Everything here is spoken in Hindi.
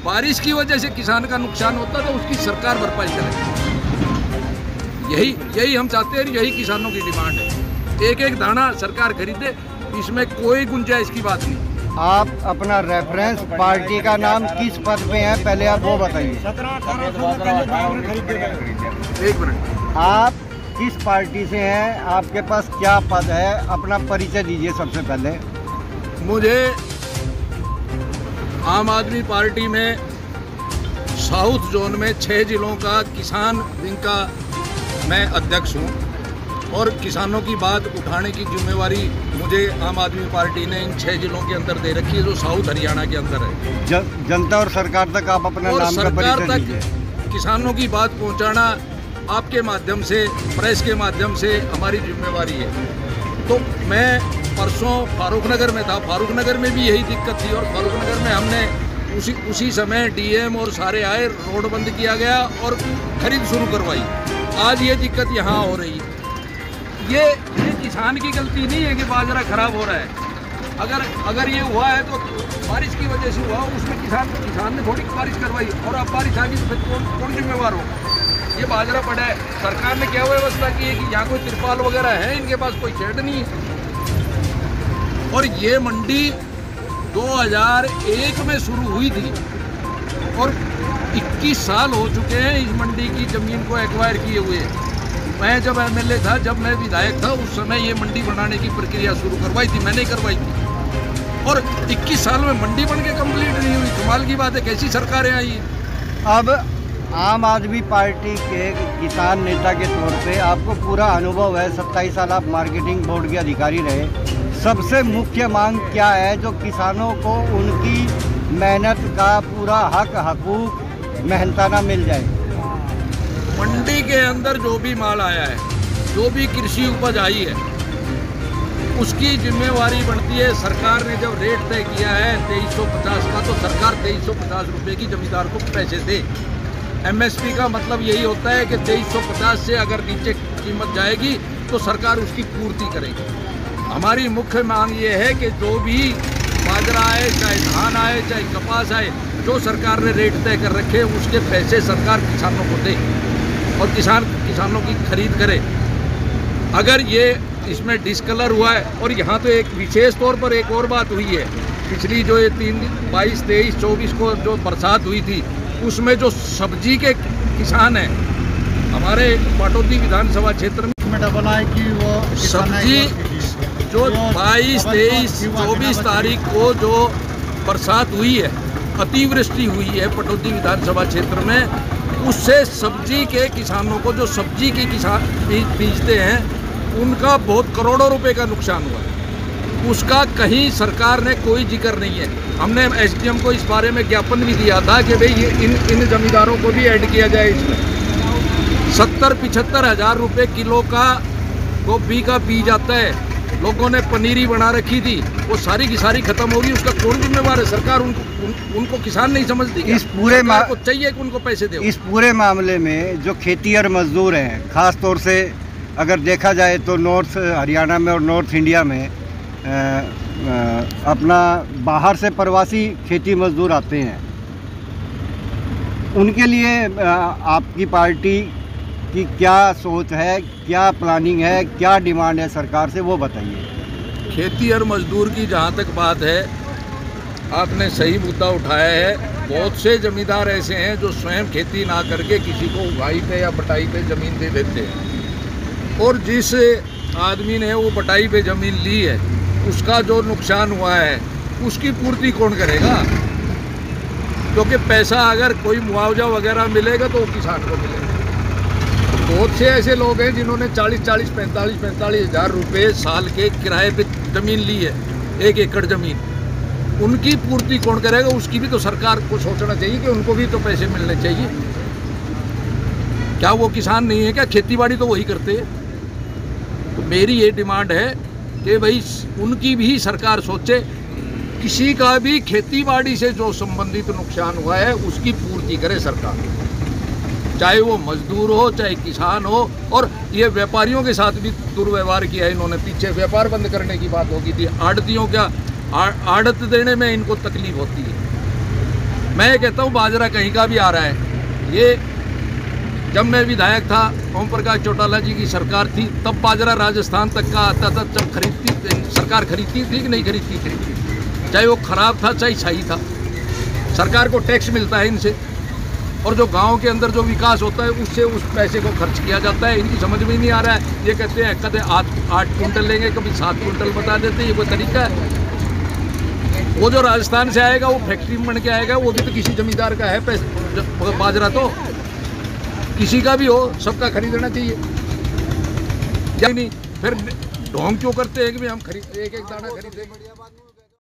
बारिश की वजह से किसान का नुकसान होता है तो उसकी सरकार भरपाई करे। यही हम चाहते हैं, यही किसानों की डिमांड है। एक एक दाना सरकार खरीदे, इसमें कोई गुंजाइश की बात नहीं। आप अपना रेफरेंस पार्टी का नाम किस पद पे है, पहले आप वो बताइए। एक मिनट, आप किस पार्टी से हैं, आपके पास क्या पद है, अपना परिचय दीजिए सबसे पहले। मुझे आम आदमी पार्टी में साउथ जोन में 6 जिलों का किसान विंग का मैं अध्यक्ष हूं और किसानों की बात उठाने की जिम्मेवारी मुझे आम आदमी पार्टी ने इन 6 जिलों के अंदर दे रखी है, जो साउथ हरियाणा के अंदर है। जनता और सरकार तक आप अपना नाम का परिचय दीजिए। किसानों की बात पहुंचाना आपके माध्यम से, प्रेस के माध्यम से हमारी जिम्मेवारी है। तो मैं परसों फारूक नगर में था, फारूक नगर में भी यही दिक्कत थी और फारूक नगर में हमने उसी समय डीएम और सारे आए, रोड बंद किया गया और खरीद शुरू करवाई। आज ये दिक्कत यहाँ हो रही है। ये किसान की गलती नहीं है कि बाजरा खराब हो रहा है। अगर ये हुआ है तो बारिश की वजह से हुआ, उसमें किसान ने थोड़ी बारिश करवाई और अब बारिश आ गई तो फिर कौन जिम्मेवार होगा? ये बाजरा पड़ा है, सरकार ने क्या व्यवस्था की है कि यहाँ कोई तिरपाल वगैरह है, इनके पास कोई शेड नहीं है। और ये मंडी 2001 में शुरू हुई थी और 21 साल हो चुके हैं इस मंडी की ज़मीन को एक्वायर किए हुए। मैं जब एमएलए था, जब मैं विधायक था, उस समय ये मंडी बनाने की प्रक्रिया शुरू करवाई थी, मैंने करवाई थी। और 21 साल में मंडी बन के कंप्लीट नहीं हुई। कमाल की बात है, कैसी सरकारें आई। अब आम आदमी पार्टी के किसान नेता के तौर पे आपको पूरा अनुभव है, 27 साल आप मार्केटिंग बोर्ड के अधिकारी रहे। सबसे मुख्य मांग क्या है जो किसानों को उनकी मेहनत का पूरा हक हकूक मेहनताना मिल जाए? मंडी के अंदर जो भी माल आया है, जो भी कृषि उपज आई है, उसकी जिम्मेवारी बनती है। सरकार ने जब रेट तय किया है 2350 का, तो सरकार 2350 रुपये की जमींदार को पैसे दे। एमएसपी का मतलब यही होता है कि 2350 से अगर नीचे कीमत जाएगी तो सरकार उसकी पूर्ति करेगी। हमारी मुख्य मांग ये है कि जो भी बाजरा आए, चाहे धान आए, चाहे कपास आए, जो सरकार ने रेट तय कर रखे उसके पैसे सरकार किसानों को दे और किसानों की खरीद करे। अगर ये इसमें डिस्कलर हुआ है, और यहाँ तो एक विशेष तौर पर एक और बात हुई है, पिछली जो ये 22, 23, 24 को जो बरसात हुई थी, उसमें जो सब्जी के किसान हैं हमारे पाटौदी विधानसभा क्षेत्र में डबल आई की वो सब्जी जो 22, 23, 24 तारीख को जो बरसात हुई है, अतिवृष्टि हुई है पाटौदी विधानसभा क्षेत्र में, उससे सब्जी के किसानों को, जो सब्जी के किसान बीजते हैं, उनका बहुत करोड़ों रुपए का नुकसान हुआ है। उसका कहीं सरकार ने कोई जिक्र नहीं है। हमने एसडीएम को इस बारे में ज्ञापन भी दिया था कि भाई ये इन जमींदारों को भी ऐड किया जाए इसमें। 70-75 हज़ार रुपये किलो का गोभी का बीज आता है। लोगों ने पनीरी बना रखी थी, वो सारी की सारी खत्म होगी। उसका कौन जिम्मेवार है? सरकार उनको किसान नहीं समझती। इस पूरे को चाहिए कि उनको पैसे दे। इस पूरे मामले में जो खेती और मजदूर हैं, खास तौर से अगर देखा जाए तो नॉर्थ हरियाणा में और नॉर्थ इंडिया में अपना बाहर से प्रवासी खेती मजदूर आते हैं, उनके लिए आपकी पार्टी की क्या सोच है, क्या प्लानिंग है, क्या डिमांड है सरकार से, वो बताइए। खेती और मजदूर की जहाँ तक बात है, आपने सही मुद्दा उठाया है। बहुत से जमींदार ऐसे हैं जो स्वयं खेती ना करके किसी को उगाई पे या बटाई पे ज़मीन दे देते हैं, और जिस आदमी ने वो बटाई पे ज़मीन ली है, उसका जो नुकसान हुआ है उसकी पूर्ति कौन करेगा? क्योंकि पैसा अगर कोई मुआवजा वगैरह मिलेगा तो वो किसान को मिलेगा। बहुत से ऐसे लोग हैं जिन्होंने 40-40, 45-45 हज़ार रुपये साल के किराए पे ज़मीन ली है, 1 एकड़ ज़मीन। उनकी पूर्ति कौन करेगा? उसकी भी तो सरकार को सोचना चाहिए कि उनको भी तो पैसे मिलने चाहिए। क्या वो किसान नहीं है क्या? खेती बाड़ी तो वही करते हैं। तो मेरी ये डिमांड है कि भाई उनकी भी सरकार सोचे, किसी का भी खेती बाड़ी से जो संबंधित नुकसान हुआ है उसकी पूर्ति करे सरकार, चाहे वो मजदूर हो, चाहे किसान हो। और ये व्यापारियों के साथ भी दुर्व्यवहार किया है इन्होंने। पीछे व्यापार बंद करने की बात होगी थी, आड़तियों क्या आड़त देने में इनको तकलीफ होती है। मैं ये कहता हूँ बाजरा कहीं का भी आ रहा है। ये जब मैं विधायक था, ओम प्रकाश चौटाला जी की सरकार थी, तब बाजरा राजस्थान तक का आता था। जब सरकार खरीदती थी कि नहीं खरीदती थी, चाहे वो खराब था चाहे सही था, सरकार को टैक्स मिलता है इनसे, और जो गांव के अंदर जो विकास होता है उससे उस पैसे को खर्च किया जाता है। इनकी समझ में ही नहीं आ रहा है। ये कहते हैं कभी 8 क्विंटल लेंगे, कभी 7 क्विंटल बता देते हैं। ये कोई तरीका है? वो जो राजस्थान से आएगा वो फैक्ट्री में बन के आएगा, वो भी तो किसी जमींदार का है बाजरा, तो किसी का भी हो सबका खरीदना चाहिए या नहीं? फिर ढोंग क्यों करते हैं कि हम खरीद एक दाना खरीदें।